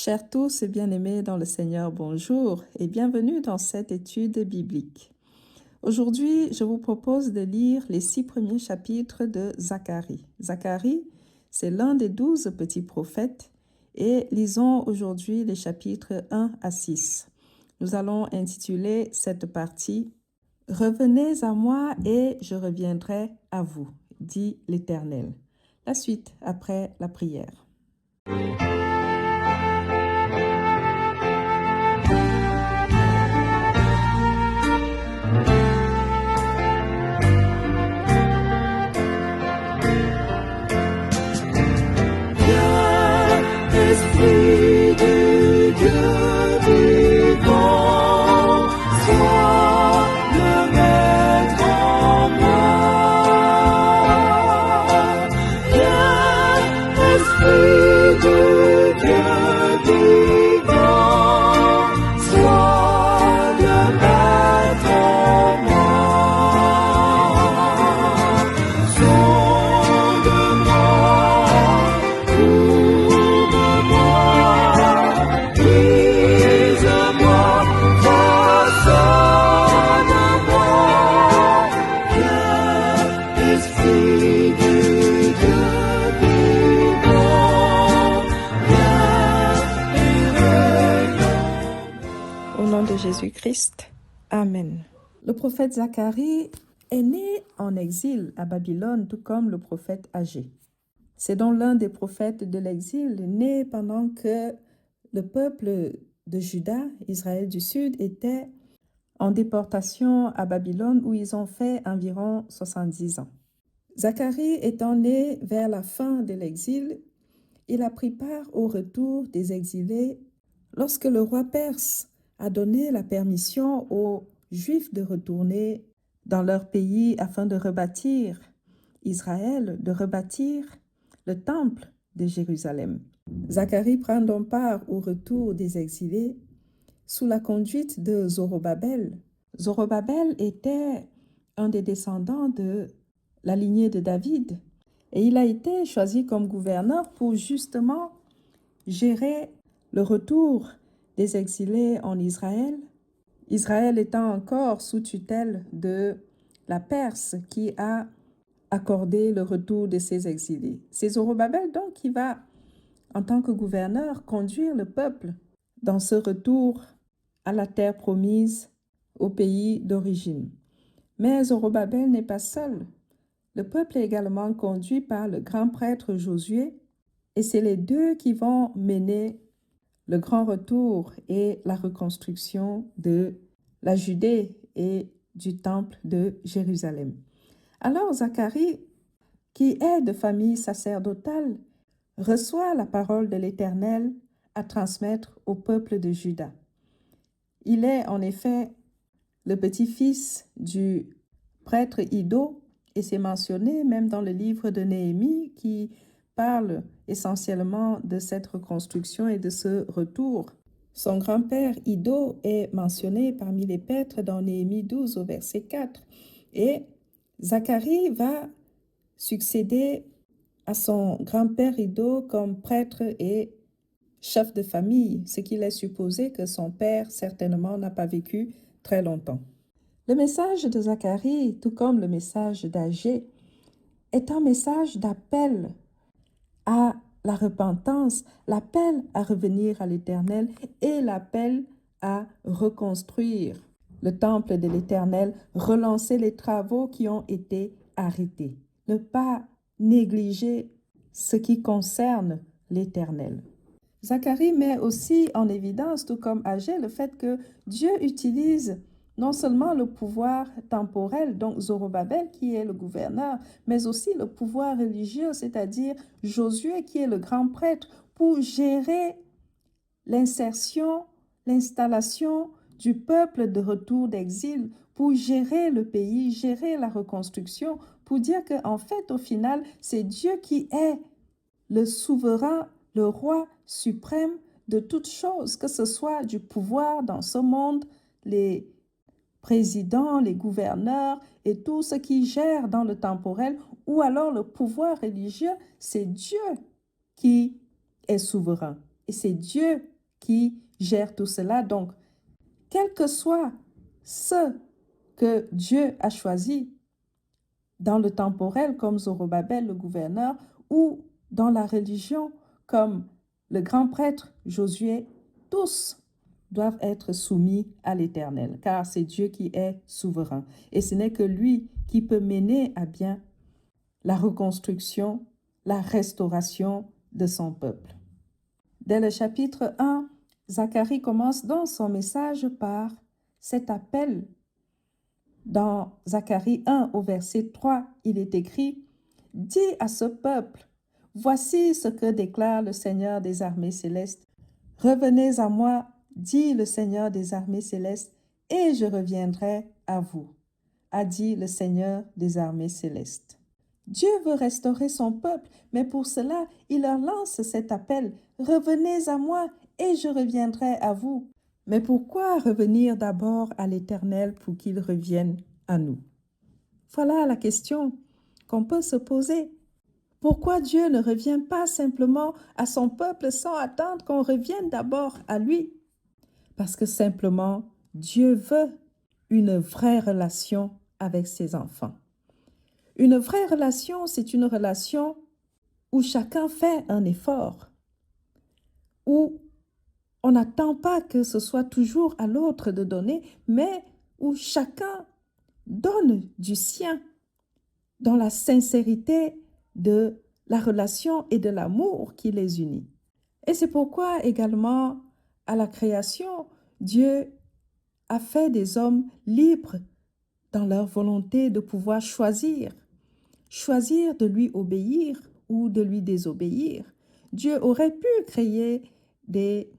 Chers tous et bien-aimés dans le Seigneur, bonjour et bienvenue dans cette étude biblique. Aujourd'hui, je vous propose de lire les 6 premiers chapitres de Zacharie. Zacharie, c'est l'un des 12 petits prophètes et lisons aujourd'hui les chapitres 1 à 6. Nous allons intituler cette partie « Revenez à moi et je reviendrai à vous », dit l'Éternel. La suite après la prière. Esprit du Dieu vivant, sois le maître en moi. Viens, Esprit du Dieu vivant, sois le maître en moi. Sonde-moi, Jésus-Christ. Amen. Le prophète Zacharie est né en exil à Babylone, tout comme le prophète Agé. C'est donc l'un des prophètes de l'exil, né pendant que le peuple de Juda, Israël du Sud, était en déportation à Babylone où ils ont fait environ 70 ans. Zacharie étant né vers la fin de l'exil, il a pris part au retour des exilés lorsque le roi perse a donné la permission aux Juifs de retourner dans leur pays afin de rebâtir Israël, de rebâtir le temple de Jérusalem. Zacharie prend donc part au retour des exilés sous la conduite de Zorobabel. Zorobabel était un des descendants de la lignée de David et il a été choisi comme gouverneur pour justement gérer le retour des exilés en Israël, Israël étant encore sous tutelle de la Perse qui a accordé le retour de ces exilés. C'est Zorobabel donc qui va, en tant que gouverneur, conduire le peuple dans ce retour à la terre promise, au pays d'origine. Mais Zorobabel n'est pas seul. Le peuple est également conduit par le grand prêtre Josué et c'est les deux qui vont mener le grand retour et la reconstruction de la Judée et du temple de Jérusalem. Alors Zacharie, qui est de famille sacerdotale, reçoit la parole de l'Éternel à transmettre au peuple de Juda. Il est en effet le petit-fils du prêtre Iddo et c'est mentionné même dans le livre de Néhémie qui parle essentiellement de cette reconstruction et de ce retour. Son grand-père Iddo est mentionné parmi les prêtres dans Néhémie 12 au verset 4. Et Zacharie va succéder à son grand-père Iddo comme prêtre et chef de famille, ce qu'il est supposé que son père certainement n'a pas vécu très longtemps. Le message de Zacharie, tout comme le message d'Agé, est un message d'appel à la repentance, l'appel à revenir à l'Éternel et l'appel à reconstruire le temple de l'Éternel, relancer les travaux qui ont été arrêtés, ne pas négliger ce qui concerne l'Éternel. Zacharie met aussi en évidence, tout comme Agé, le fait que Dieu utilise non seulement le pouvoir temporel, donc Zorobabel qui est le gouverneur, mais aussi le pouvoir religieux, c'est-à-dire Josué qui est le grand prêtre, pour gérer l'insertion, l'installation du peuple de retour d'exil, pour gérer le pays, gérer la reconstruction, pour dire qu'en fait, au final, c'est Dieu qui est le souverain, le roi suprême de toutes choses, que ce soit du pouvoir dans ce monde, les présidents, les gouverneurs et tout ce qui gère dans le temporel, ou alors le pouvoir religieux, c'est Dieu qui est souverain. Et c'est Dieu qui gère tout cela. Donc, quel que soit ce que Dieu a choisi dans le temporel comme Zorobabel, le gouverneur, ou dans la religion comme le grand prêtre Josué, tous doivent être soumis à l'Éternel, car c'est Dieu qui est souverain. Et ce n'est que lui qui peut mener à bien la reconstruction, la restauration de son peuple. Dès le chapitre 1, Zacharie commence donc son message par cet appel. Dans Zacharie 1 au verset 3, il est écrit « Dis à ce peuple, voici ce que déclare le Seigneur des armées célestes. Revenez à moi, dit le Seigneur des armées célestes, et je reviendrai à vous, a dit le Seigneur des armées célestes. » Dieu veut restaurer son peuple, mais pour cela, il leur lance cet appel « Revenez à moi et je reviendrai à vous. » Mais pourquoi revenir d'abord à l'Éternel pour qu'il revienne à nous? Voilà la question qu'on peut se poser. Pourquoi Dieu ne revient pas simplement à son peuple sans attendre qu'on revienne d'abord à lui? Parce que simplement, Dieu veut une vraie relation avec ses enfants. Une vraie relation, c'est une relation où chacun fait un effort, où on n'attend pas que ce soit toujours à l'autre de donner, mais où chacun donne du sien dans la sincérité de la relation et de l'amour qui les unit. Et c'est pourquoi également, à la création, Dieu a fait des hommes libres dans leur volonté de pouvoir choisir de lui obéir ou de lui désobéir. Dieu aurait pu créer des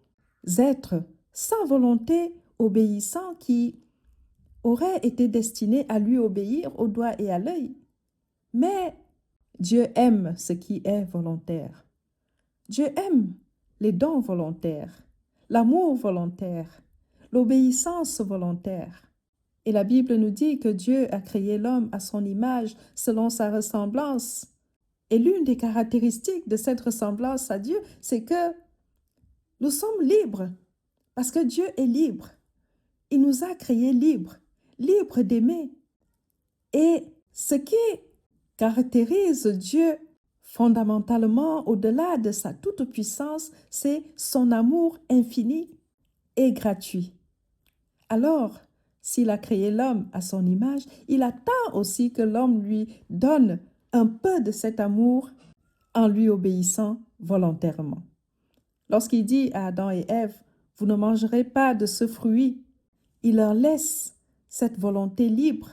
êtres sans volonté, obéissants, qui auraient été destinés à lui obéir au doigt et à l'œil. Mais Dieu aime ce qui est volontaire. Dieu aime les dons volontaires, l'amour volontaire, l'obéissance volontaire. Et la Bible nous dit que Dieu a créé l'homme à son image, selon sa ressemblance. Et l'une des caractéristiques de cette ressemblance à Dieu, c'est que nous sommes libres, parce que Dieu est libre. Il nous a créés libres, libres d'aimer. Et ce qui caractérise Dieu fondamentalement, au-delà de sa toute-puissance, c'est son amour infini et gratuit. Alors, s'il a créé l'homme à son image, il attend aussi que l'homme lui donne un peu de cet amour en lui obéissant volontairement. Lorsqu'il dit à Adam et Ève, « Vous ne mangerez pas de ce fruit », il leur laisse cette volonté libre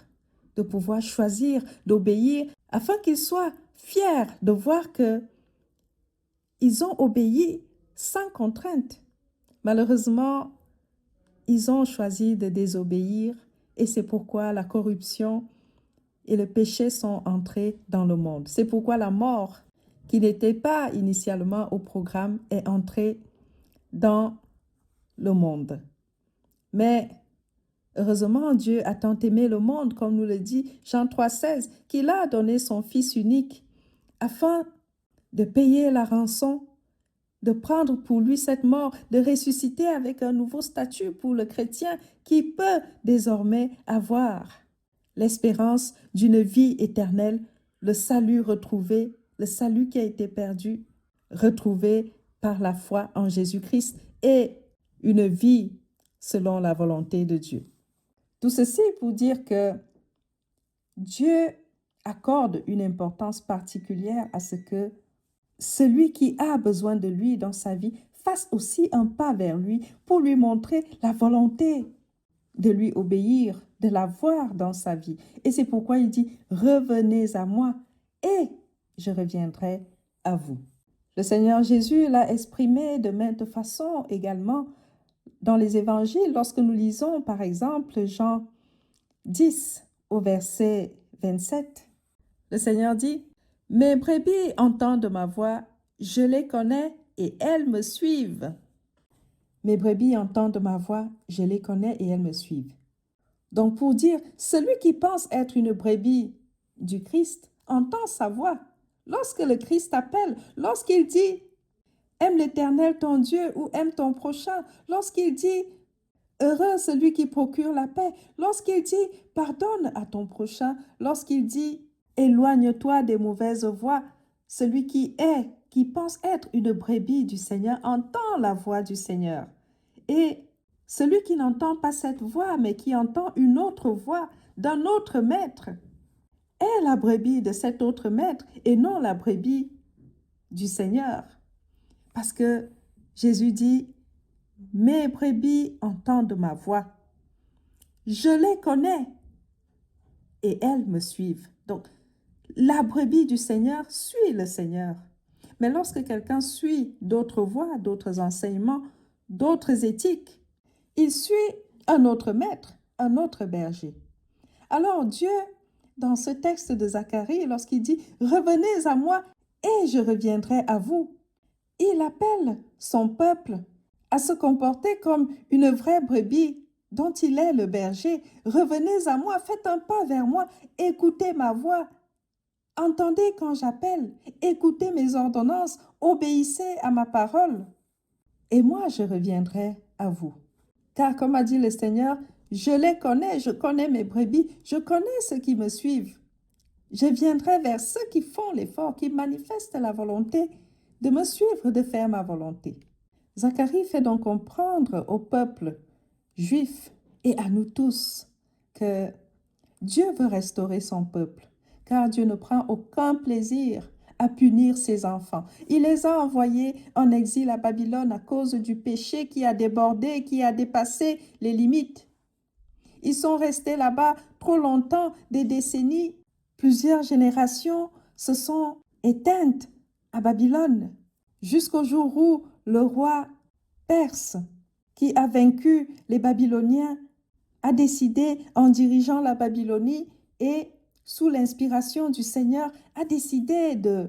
de pouvoir choisir, d'obéir, afin qu'ils soient fiers de voir que ils ont obéi sans contrainte. Malheureusement, ils ont choisi de désobéir et c'est pourquoi la corruption et le péché sont entrés dans le monde. C'est pourquoi la mort, qui n'était pas initialement au programme, est entrée dans le monde. Mais heureusement, Dieu a tant aimé le monde, comme nous le dit Jean 3,16, qu'il a donné son Fils unique afin de payer la rançon, de prendre pour lui cette mort, de ressusciter avec un nouveau statut pour le chrétien qui peut désormais avoir l'espérance d'une vie éternelle, le salut retrouvé, le salut qui a été perdu, retrouvé par la foi en Jésus-Christ et une vie selon la volonté de Dieu. Tout ceci pour dire que Dieu accorde une importance particulière à ce que celui qui a besoin de lui dans sa vie fasse aussi un pas vers lui pour lui montrer la volonté de lui obéir, de l'avoir dans sa vie. Et c'est pourquoi il dit « Revenez à moi et je reviendrai à vous ». Le Seigneur Jésus l'a exprimé de maintes façons également dans les évangiles. Lorsque nous lisons par exemple Jean 10 au verset 27, le Seigneur dit « Mes brebis entendent ma voix, je les connais et elles me suivent. » Mes brebis entendent ma voix, je les connais et elles me suivent. Donc pour dire, celui qui pense être une brebis du Christ entend sa voix. Lorsque le Christ appelle, lorsqu'il dit Aime l'Éternel ton Dieu ou aime ton prochain. Lorsqu'il dit heureux celui qui procure la paix, lorsqu'il dit pardonne à ton prochain, lorsqu'il dit éloigne-toi des mauvaises voies, celui qui pense être une brebis du Seigneur entend la voix du Seigneur. Et celui qui n'entend pas cette voix, mais qui entend une autre voix d'un autre maître, est la brebis de cet autre maître et non la brebis du Seigneur. Parce que Jésus dit, mes brebis entendent ma voix. Je les connais et elles me suivent. Donc, la brebis du Seigneur suit le Seigneur. Mais lorsque quelqu'un suit d'autres voies, d'autres enseignements, d'autres éthiques, il suit un autre maître, un autre berger. Alors Dieu, dans ce texte de Zacharie, lorsqu'il dit « Revenez à moi et je reviendrai à vous », il appelle son peuple à se comporter comme une vraie brebis dont il est le berger. Revenez à moi, faites un pas vers moi, écoutez ma voix, entendez quand j'appelle, écoutez mes ordonnances, obéissez à ma parole, et moi je reviendrai à vous. Car comme a dit le Seigneur, je les connais, je connais mes brebis, je connais ceux qui me suivent. Je viendrai vers ceux qui font l'effort, qui manifestent la volonté de me suivre, de faire ma volonté. Zacharie fait donc comprendre au peuple juif et à nous tous que Dieu veut restaurer son peuple, car Dieu ne prend aucun plaisir à punir ses enfants. Il les a envoyés en exil à Babylone à cause du péché qui a débordé, qui a dépassé les limites. Ils sont restés là-bas trop longtemps, des décennies. Plusieurs générations se sont éteintes à Babylone, jusqu'au jour où le roi perse, qui a vaincu les Babyloniens, a décidé, en dirigeant la Babylonie et sous l'inspiration du Seigneur, a décidé de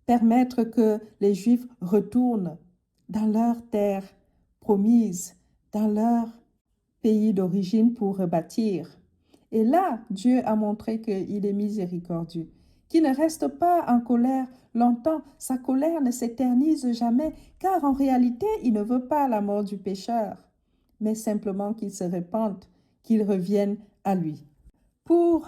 permettre que les Juifs retournent dans leur terre promise, dans leur pays d'origine pour rebâtir. Et là, Dieu a montré qu'il est miséricordieux, qu'il ne reste pas en colère longtemps. Sa colère ne s'éternise jamais, car en réalité, il ne veut pas la mort du pécheur, mais simplement qu'il se repente, qu'il revienne à lui. Pour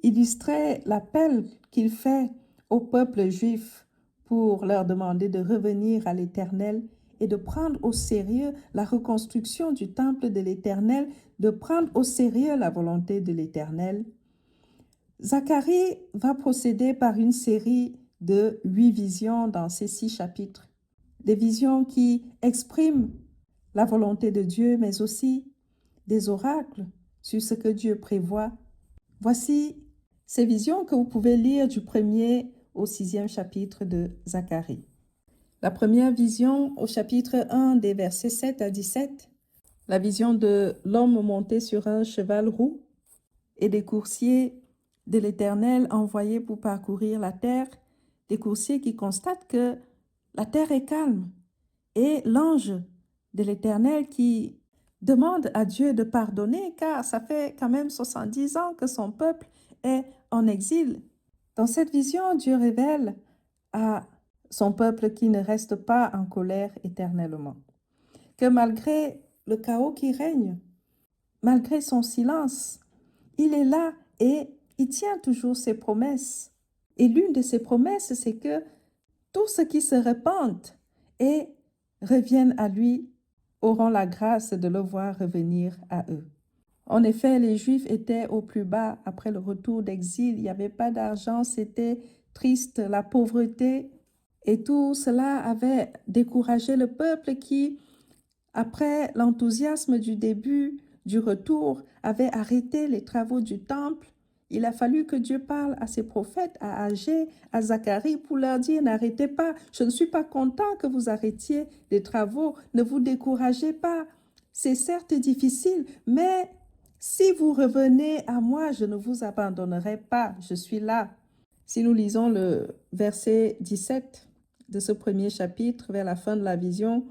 illustrer l'appel qu'il fait au peuple juif pour leur demander de revenir à l'Éternel et de prendre au sérieux la reconstruction du temple de l'Éternel, de prendre au sérieux la volonté de l'Éternel, Zacharie va procéder par une série de 8 visions dans ces 6 chapitres. Des visions qui expriment la volonté de Dieu, mais aussi des oracles sur ce que Dieu prévoit. Voici ces visions que vous pouvez lire du 1er au 6e chapitre de Zacharie. La première vision au chapitre 1 des versets 7 à 17, la vision de l'homme monté sur un cheval roux et des coursiers de l'Éternel envoyés pour parcourir la terre, des coursiers qui constatent que la terre est calme, et l'ange de l'Éternel qui demande à Dieu de pardonner, car ça fait quand même 70 ans que son peuple est en exil. Dans cette vision, Dieu révèle à son peuple qui ne reste pas en colère éternellement, que malgré le chaos qui règne, malgré son silence, il est là et il tient toujours ses promesses. Et l'une de ses promesses, c'est que tous ceux qui se repentent et reviennent à lui auront la grâce de le voir revenir à eux. En effet, les Juifs étaient au plus bas après le retour d'exil. Il n'y avait pas d'argent, c'était triste, la pauvreté. Et tout cela avait découragé le peuple qui, après l'enthousiasme du début du retour, avait arrêté les travaux du temple. Il a fallu que Dieu parle à ses prophètes, à Agé, à Zacharie, pour leur dire, n'arrêtez pas, je ne suis pas content que vous arrêtiez les travaux, ne vous découragez pas. C'est certes difficile, mais si vous revenez à moi, je ne vous abandonnerai pas, je suis là. Si nous lisons le verset 17 de ce premier chapitre, vers la fin de la vision,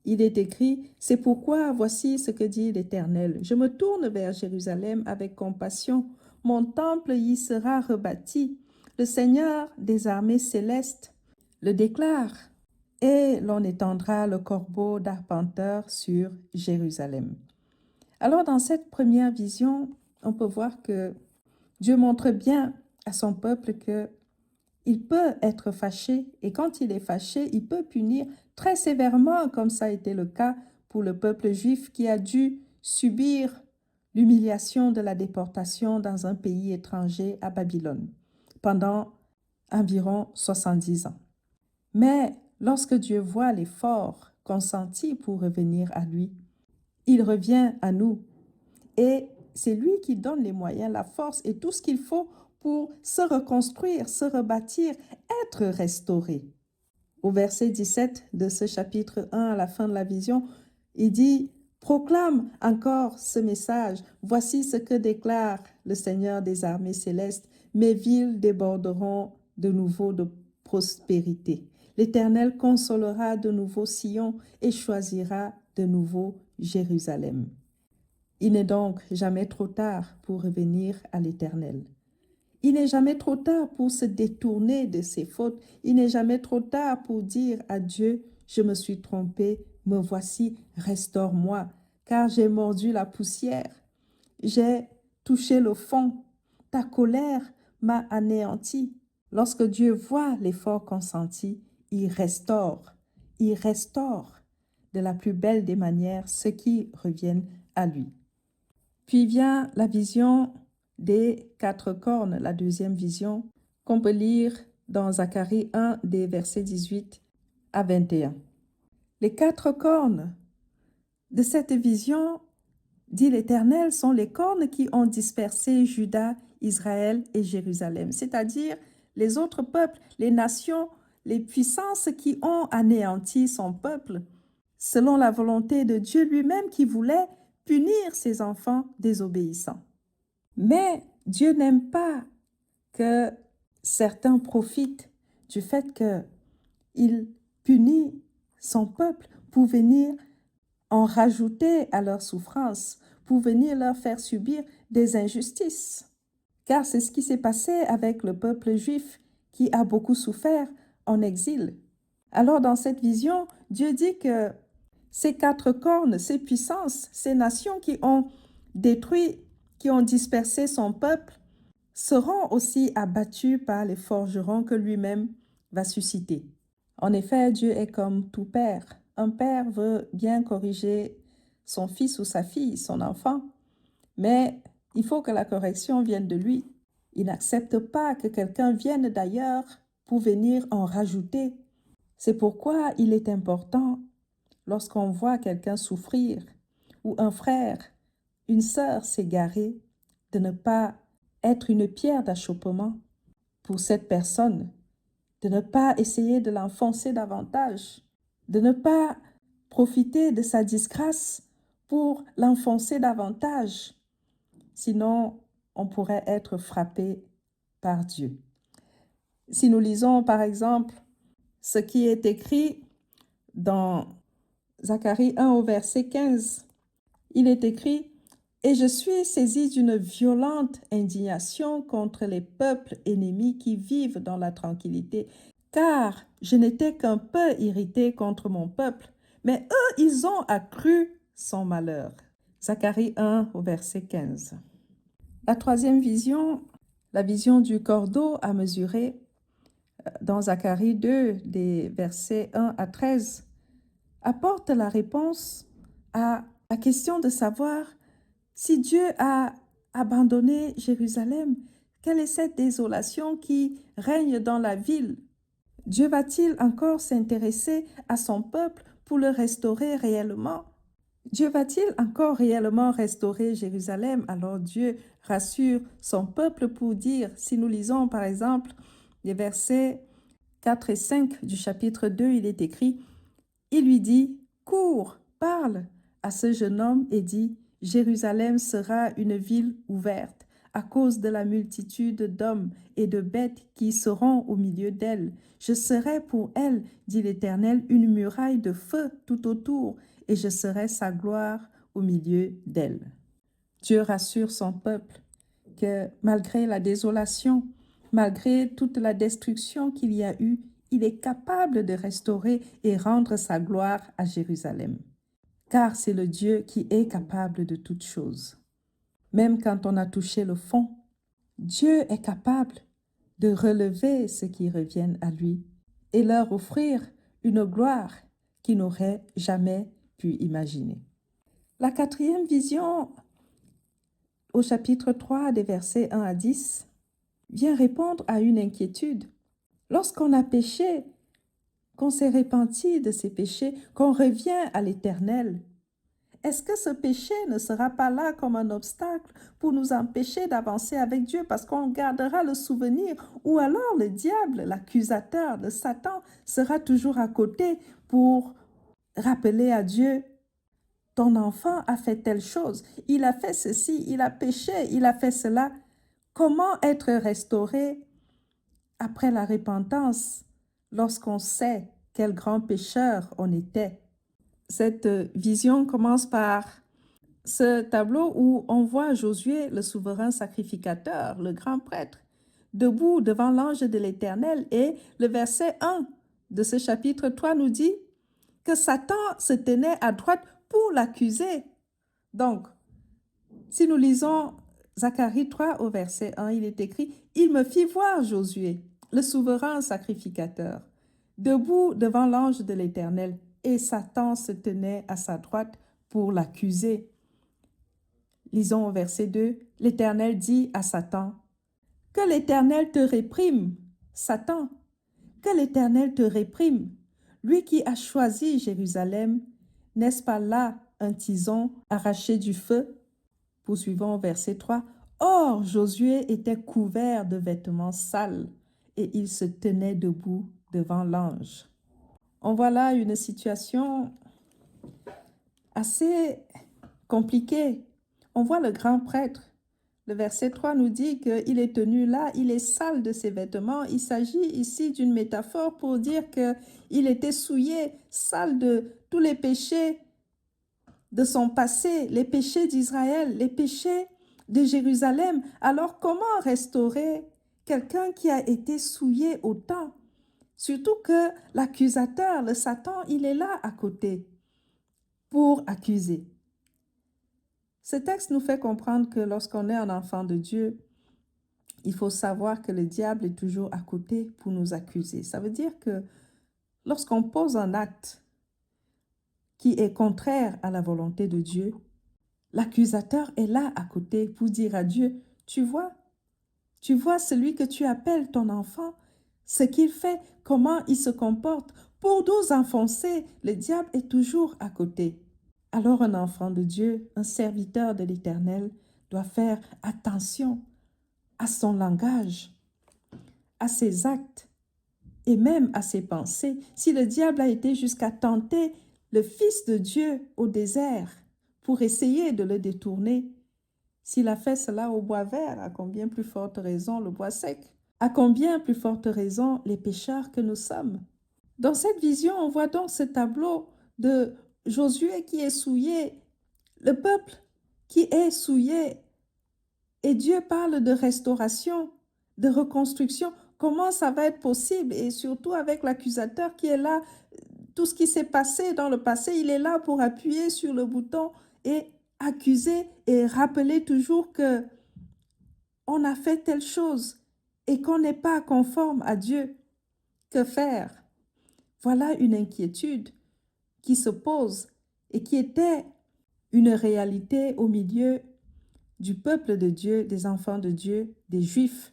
il est écrit, « C'est pourquoi voici ce que dit l'Éternel. Je me tourne vers Jérusalem avec compassion. Mon temple y sera rebâti. Le Seigneur des armées célestes le déclare. et l'on étendra le corbeau d'arpenteur sur Jérusalem. Alors, dans cette première vision, on peut voir que Dieu montre bien à son peuple que il peut être fâché et quand il est fâché, il peut punir très sévèrement, comme ça a été le cas pour le peuple juif qui a dû subir l'humiliation de la déportation dans un pays étranger à Babylone pendant environ 70 ans. Mais lorsque Dieu voit l'effort consenti pour revenir à lui, il revient à nous et c'est lui qui donne les moyens, la force et tout ce qu'il faut pour se reconstruire, se rebâtir, être restauré. Au verset 17 de ce chapitre 1, à la fin de la vision, il dit « Proclame encore ce message. Voici ce que déclare le Seigneur des armées célestes. Mes villes déborderont de nouveau de prospérité. L'Éternel consolera de nouveau Sion et choisira de nouveau Jérusalem. » Il n'est donc jamais trop tard pour revenir à l'Éternel. Il n'est jamais trop tard pour se détourner de ses fautes. Il n'est jamais trop tard pour dire à Dieu, je me suis trompé, me voici, restaure-moi, car j'ai mordu la poussière. J'ai touché le fond. Ta colère m'a anéanti. Lorsque Dieu voit l'effort consenti, il restaure de la plus belle des manières ceux qui reviennent à lui. Puis vient la vision des 4 cornes, la deuxième vision, qu'on peut lire dans Zacharie 1, des versets 18 à 21. Les 4 cornes de cette vision, dit l'Éternel, sont les cornes qui ont dispersé Juda, Israël et Jérusalem, c'est-à-dire les autres peuples, les nations, les puissances qui ont anéanti son peuple, selon la volonté de Dieu lui-même qui voulait punir ses enfants désobéissants. Mais Dieu n'aime pas que certains profitent du fait qu'il punit son peuple pour venir en rajouter à leur souffrance, pour venir leur faire subir des injustices. Car c'est ce qui s'est passé avec le peuple juif qui a beaucoup souffert en exil. Alors dans cette vision, Dieu dit que ces 4 cornes, ces puissances, ces nations qui ont détruit, qui ont dispersé son peuple, seront aussi abattues par les forgerons que lui-même va susciter. En effet, Dieu est comme tout père. Un père veut bien corriger son fils ou sa fille, son enfant, mais il faut que la correction vienne de lui. Il n'accepte pas que quelqu'un vienne d'ailleurs pour venir en rajouter. C'est pourquoi il est important, lorsqu'on voit quelqu'un souffrir, ou un frère, une sœur s'égarer, de ne pas être une pierre d'achoppement pour cette personne, de ne pas essayer de l'enfoncer davantage, de ne pas profiter de sa disgrâce pour l'enfoncer davantage. Sinon, on pourrait être frappé par Dieu. Si nous lisons par exemple ce qui est écrit dans Zacharie 1 au verset 15, il est écrit « Et je suis saisi d'une violente indignation contre les peuples ennemis qui vivent dans la tranquillité, car je n'étais qu'un peu irrité contre mon peuple, mais eux, ils ont accru son malheur. » Zacharie 1 au verset 15. La troisième vision, la vision du cordeau à mesurer, dans Zacharie 2, des versets 1 à 13, apporte la réponse à la question de savoir si Dieu a abandonné Jérusalem, quelle est cette désolation qui règne dans la ville? Dieu va-t-il encore s'intéresser à son peuple pour le restaurer réellement? Dieu va-t-il encore réellement restaurer Jérusalem? Alors Dieu rassure son peuple pour dire, si nous lisons par exemple les versets 4 et 5 du chapitre 2, il est écrit, il lui dit, cours, parle à ce jeune homme et dit, Jérusalem sera une ville ouverte à cause de la multitude d'hommes et de bêtes qui seront au milieu d'elle. Je serai pour elle, dit l'Éternel, une muraille de feu tout autour, et je serai sa gloire au milieu d'elle. Dieu rassure son peuple que malgré la désolation, malgré toute la destruction qu'il y a eu, il est capable de restaurer et rendre sa gloire à Jérusalem. Car c'est le Dieu qui est capable de toutes choses. Même quand on a touché le fond, Dieu est capable de relever ceux qui reviennent à lui et leur offrir une gloire qu'ils n'auraient jamais pu imaginer. La quatrième vision, au chapitre 3, des versets 1 à 10, vient répondre à une inquiétude. Lorsqu'on a péché, qu'on s'est repenti de ses péchés, qu'on revient à l'Éternel, est-ce que ce péché ne sera pas là comme un obstacle pour nous empêcher d'avancer avec Dieu parce qu'on gardera le souvenir, ou alors le diable, l'accusateur, le Satan, sera toujours à côté pour rappeler à Dieu: ton enfant a fait telle chose, il a fait ceci, il a péché, il a fait cela. Comment être restauré après la repentance lorsqu'on sait quel grand pécheur on était? Cette vision commence par ce tableau où on voit Josué, le souverain sacrificateur, le grand prêtre, debout devant l'ange de l'Éternel. Et le verset 1 de ce chapitre 3 nous dit que Satan se tenait à droite pour l'accuser. Donc, si nous lisons Zacharie 3 au verset 1, il est écrit: « Il me fit voir Josué, le souverain sacrificateur, debout devant l'ange de l'Éternel, et Satan se tenait à sa droite pour l'accuser. » Lisons au verset 2, l'Éternel dit à Satan: « Que l'Éternel te réprime, Satan, que l'Éternel te réprime, lui qui a choisi Jérusalem, n'est-ce pas là un tison arraché du feu ?» Poursuivons au verset 3, « Or Josué était couvert de vêtements sales, et il se tenait debout devant l'ange. » On voit là une situation assez compliquée. On voit le grand prêtre. Le verset 3 nous dit qu'il est tenu là, il est sale de ses vêtements. Il s'agit ici d'une métaphore pour dire qu'il était souillé, sale de tous les péchés de son passé, les péchés d'Israël, les péchés de Jérusalem. Alors comment restaurer quelqu'un qui a été souillé autant? Surtout que l'accusateur, le Satan, il est là à côté pour accuser. Ce texte nous fait comprendre que lorsqu'on est un enfant de Dieu, il faut savoir que le diable est toujours à côté pour nous accuser. Ça veut dire que lorsqu'on pose un acte qui est contraire à la volonté de Dieu, l'accusateur est là à côté pour dire à Dieu: tu vois celui que tu appelles ton enfant, ce qu'il fait, comment il se comporte. Pour nous enfoncer, le diable est toujours à côté. Alors un enfant de Dieu, un serviteur de l'Éternel, doit faire attention à son langage, à ses actes et même à ses pensées. Si le diable a été jusqu'à tenter le Fils de Dieu au désert pour essayer de le détourner, s'il a fait cela au bois vert, à combien plus forte raison le bois sec? À combien plus forte raison les pécheurs que nous sommes? Dans cette vision, on voit donc ce tableau de Josué qui est souillé, le peuple qui est souillé. Et Dieu parle de restauration, de reconstruction. Comment ça va être possible? Et surtout avec l'accusateur qui est là, tout ce qui s'est passé dans le passé, il est là pour appuyer sur le bouton et accuser et rappeler toujours que on a fait telle chose et qu'on n'est pas conforme à Dieu. Que faire? Voilà une inquiétude qui se pose et qui était une réalité au milieu du peuple de Dieu, des enfants de Dieu, des Juifs,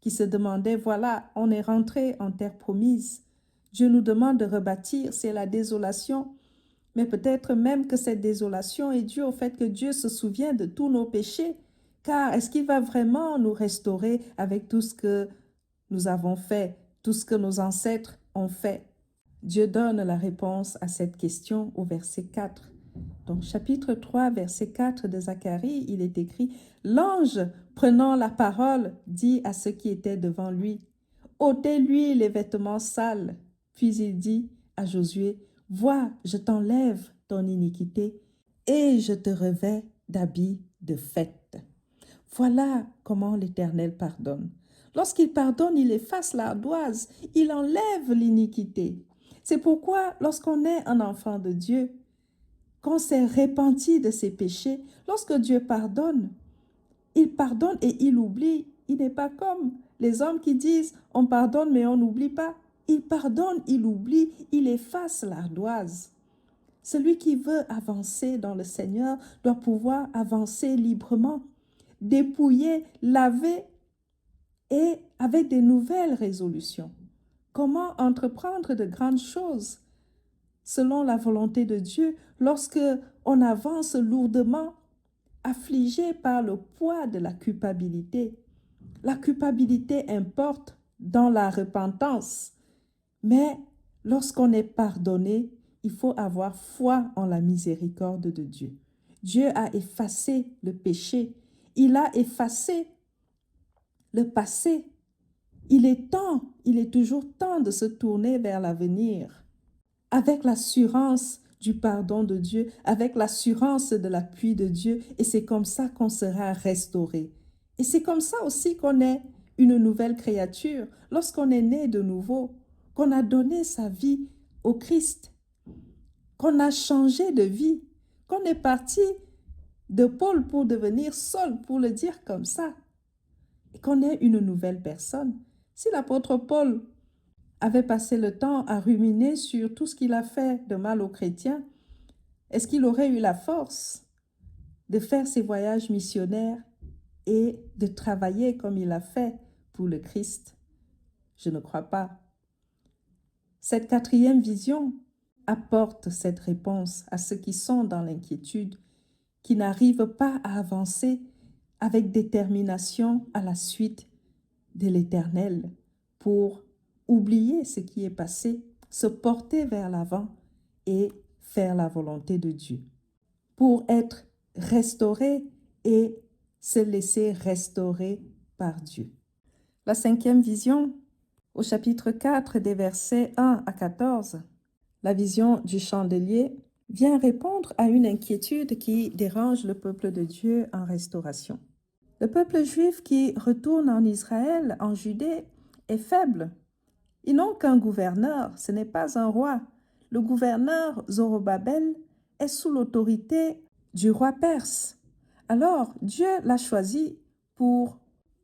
qui se demandaient: voilà, on est rentré en terre promise. Dieu nous demande de rebâtir, c'est la désolation. Mais peut-être même que cette désolation est due au fait que Dieu se souvient de tous nos péchés. Car est-ce qu'il va vraiment nous restaurer avec tout ce que nous avons fait, tout ce que nos ancêtres ont fait? Dieu donne la réponse à cette question au verset 4. Donc, chapitre 3, verset 4 de Zacharie, il est écrit: « L'ange, prenant la parole, dit à ceux qui étaient devant lui: ôtez-lui les vêtements sales. Puis il dit à Josué: vois, je t'enlève ton iniquité et je te revêts d'habits de fête. » Voilà comment l'Éternel pardonne. Lorsqu'il pardonne, il efface l'ardoise, il enlève l'iniquité. C'est pourquoi lorsqu'on est un enfant de Dieu, qu'on s'est repenti de ses péchés, lorsque Dieu pardonne et il oublie. Il n'est pas comme les hommes qui disent on pardonne mais on n'oublie pas. Il pardonne, il oublie, il efface l'ardoise. Celui qui veut avancer dans le Seigneur doit pouvoir avancer librement, dépouiller, laver et avec des nouvelles résolutions. Comment entreprendre de grandes choses selon la volonté de Dieu lorsque on avance lourdement, affligé par le poids de la culpabilité? La culpabilité importe dans la repentance, mais lorsqu'on est pardonné, il faut avoir foi en la miséricorde de Dieu. Dieu a effacé le péché, il a effacé le passé. Il est toujours temps de se tourner vers l'avenir avec l'assurance du pardon de Dieu, avec l'assurance de l'appui de Dieu, et c'est comme ça qu'on sera restauré. Et c'est comme ça aussi qu'on est une nouvelle créature, lorsqu'on est né de nouveau, qu'on a donné sa vie au Christ, qu'on a changé de vie, qu'on est parti de Paul pour devenir Saul, pour le dire comme ça, et qu'on est une nouvelle personne. Si l'apôtre Paul avait passé le temps à ruminer sur tout ce qu'il a fait de mal aux chrétiens, est-ce qu'il aurait eu la force de faire ses voyages missionnaires et de travailler comme il a fait pour le Christ? Je ne crois pas. Cette quatrième vision apporte cette réponse à ceux qui sont dans l'inquiétude, qui n'arrivent pas à avancer avec détermination à la suite de l'Éternel pour oublier ce qui est passé, se porter vers l'avant et faire la volonté de Dieu, pour être restauré et se laisser restaurer par Dieu. La cinquième vision, au chapitre 4 des versets 1 à 14, la vision du chandelier, vient répondre à une inquiétude qui dérange le peuple de Dieu en restauration. Le peuple juif qui retourne en Israël, en Judée, est faible. Ils n'ont qu'un gouverneur, ce n'est pas un roi. Le gouverneur Zorobabel est sous l'autorité du roi perse. Alors, Dieu l'a choisi pour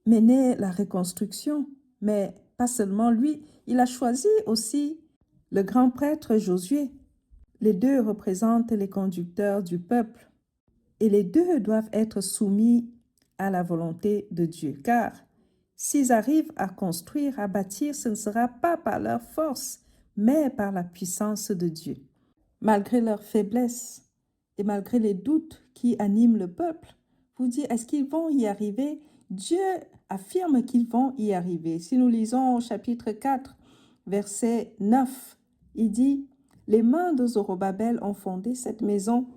mener la reconstruction, mais pas seulement lui, il a choisi aussi le grand prêtre Josué. Les deux représentent les conducteurs du peuple et les deux doivent être soumis à la volonté de Dieu, car s'ils arrivent à construire, à bâtir, ce ne sera pas par leur force, mais par la puissance de Dieu. Malgré leur faiblesse et malgré les doutes qui animent le peuple, vous dites, est-ce qu'ils vont y arriver? Dieu affirme qu'ils vont y arriver. Si nous lisons au chapitre 4, verset 9, il dit, « Les mains de Zorobabel ont fondé cette maison,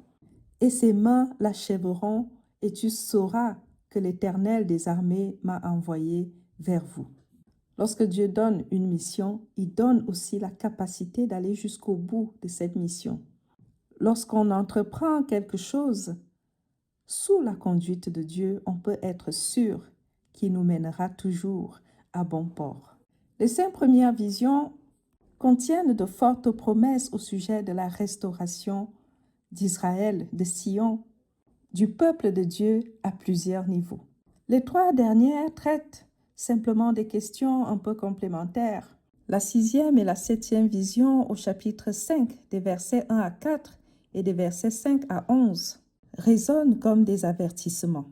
et ses mains l'achèveront, et tu sauras que l'Éternel des armées m'a envoyé vers vous. » Lorsque Dieu donne une mission, il donne aussi la capacité d'aller jusqu'au bout de cette mission. Lorsqu'on entreprend quelque chose sous la conduite de Dieu, on peut être sûr qu'il nous mènera toujours à bon port. Les 5 premières visions contiennent de fortes promesses au sujet de la restauration d'Israël, de Sion, du peuple de Dieu à plusieurs niveaux. Les 3 dernières traitent simplement des questions un peu complémentaires. La 6e et la 7e vision au chapitre 5 des versets 1 à 4 et des versets 5 à 11 résonnent comme des avertissements.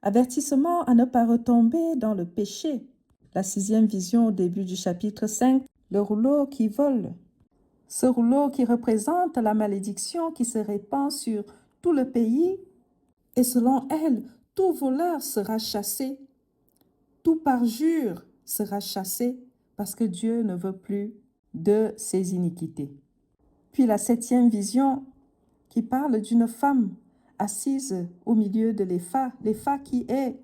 Avertissement à ne pas retomber dans le péché. La 6e vision au début du chapitre 5, le rouleau qui vole. Ce rouleau qui représente la malédiction qui se répand sur tout le pays. Et selon elle, tout voleur sera chassé, tout parjure sera chassé, parce que Dieu ne veut plus de ses iniquités. Puis la 7e vision qui parle d'une femme assise au milieu de l'épha qui est,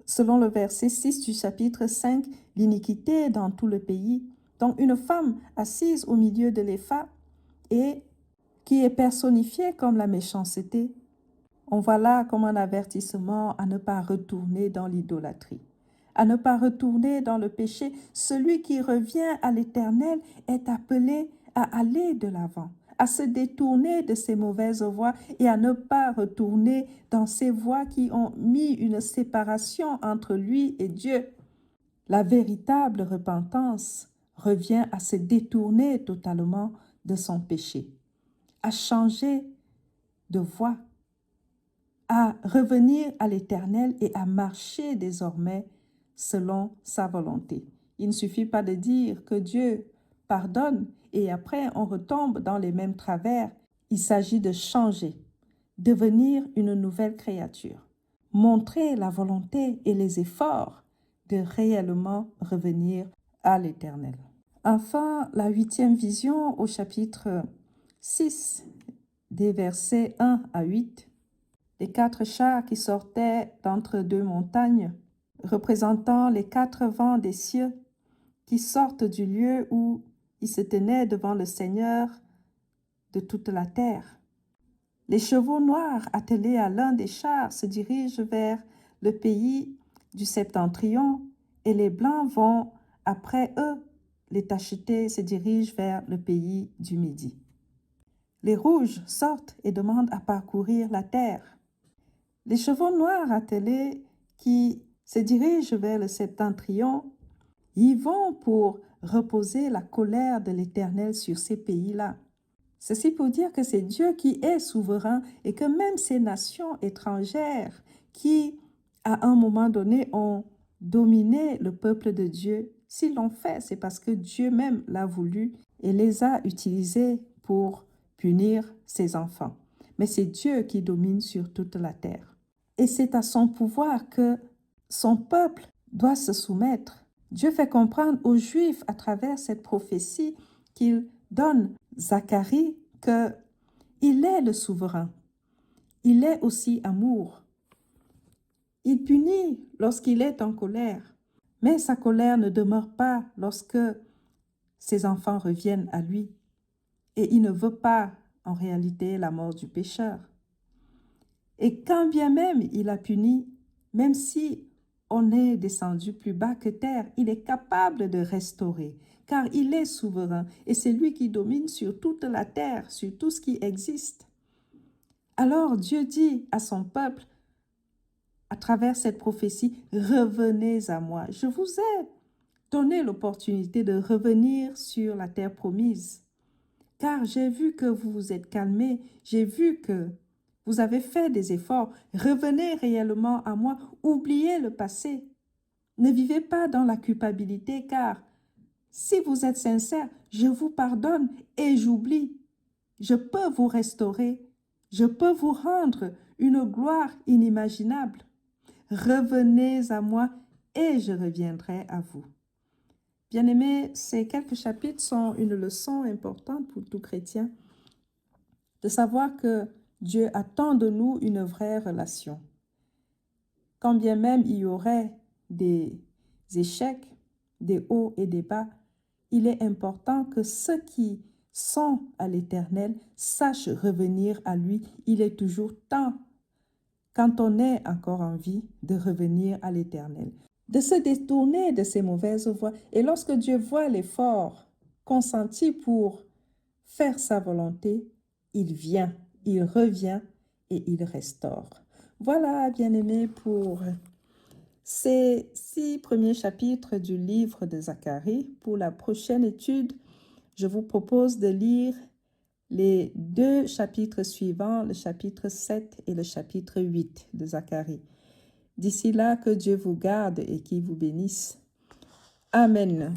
selon le verset 6 du chapitre 5, l'iniquité dans tout le pays. Donc une femme assise au milieu de l'épha et qui est personnifiée comme la méchanceté. On voit là comme un avertissement à ne pas retourner dans l'idolâtrie. à ne pas retourner dans le péché. Celui qui revient à l'Éternel est appelé à aller de l'avant, à se détourner de ses mauvaises voies et à ne pas retourner dans ces voies qui ont mis une séparation entre lui et Dieu. La véritable repentance revient à se détourner totalement de son péché, à changer de voie, à revenir à l'Éternel et à marcher désormais selon sa volonté. Il ne suffit pas de dire que Dieu pardonne et après on retombe dans les mêmes travers. Il s'agit de changer, devenir une nouvelle créature, montrer la volonté et les efforts de réellement revenir à l'Éternel. Enfin, la 8e vision au chapitre 6, des versets 1 à 8. Les 4 chars qui sortaient d'entre 2 montagnes, représentant les 4 vents des cieux qui sortent du lieu où ils se tenaient devant le Seigneur de toute la terre. Les chevaux noirs attelés à l'un des chars se dirigent vers le pays du septentrion et les blancs vont après eux. Les tachetés se dirigent vers le pays du midi. Les rouges sortent et demandent à parcourir la terre. Les chevaux noirs attelés qui se dirigent vers le septentrion y vont pour reposer la colère de l'Éternel sur ces pays-là. Ceci pour dire que c'est Dieu qui est souverain et que même ces nations étrangères qui, à un moment donné, ont dominé le peuple de Dieu, s'ils l'ont fait, c'est parce que Dieu même l'a voulu et les a utilisés pour punir ses enfants. Mais c'est Dieu qui domine sur toute la terre. Et c'est à son pouvoir que son peuple doit se soumettre. Dieu fait comprendre aux Juifs à travers cette prophétie qu'il donne Zacharie qu'il est le souverain. Il est aussi amour. Il punit lorsqu'il est en colère, mais sa colère ne demeure pas lorsque ses enfants reviennent à lui. Et il ne veut pas, en réalité, la mort du pécheur. Et quand bien même il a puni, même si on est descendu plus bas que terre, il est capable de restaurer, car il est souverain et c'est lui qui domine sur toute la terre, sur tout ce qui existe. Alors Dieu dit à son peuple, à travers cette prophétie, revenez à moi. Je vous ai donné l'opportunité de revenir sur la terre promise, car j'ai vu que vous vous êtes calmés, j'ai vu que vous avez fait des efforts. Revenez réellement à moi. Oubliez le passé. Ne vivez pas dans la culpabilité, car si vous êtes sincère, je vous pardonne et j'oublie. Je peux vous restaurer. Je peux vous rendre une gloire inimaginable. Revenez à moi et je reviendrai à vous. Bien-aimés, ces quelques chapitres sont une leçon importante pour tout chrétien, de savoir que Dieu attend de nous une vraie relation. Quand bien même il y aurait des échecs, des hauts et des bas, il est important que ceux qui sont à l'Éternel sachent revenir à lui. Il est toujours temps, quand on est encore en vie, de revenir à l'Éternel, de se détourner de ses mauvaises voies. Et lorsque Dieu voit l'effort consenti pour faire sa volonté, il vient. Il revient et il restaure. Voilà, bien-aimés, pour ces 6 premiers chapitres du livre de Zacharie. Pour la prochaine étude, je vous propose de lire les 2 chapitres suivants, le chapitre 7 et le chapitre 8 de Zacharie. D'ici là, que Dieu vous garde et qu'il vous bénisse. Amen.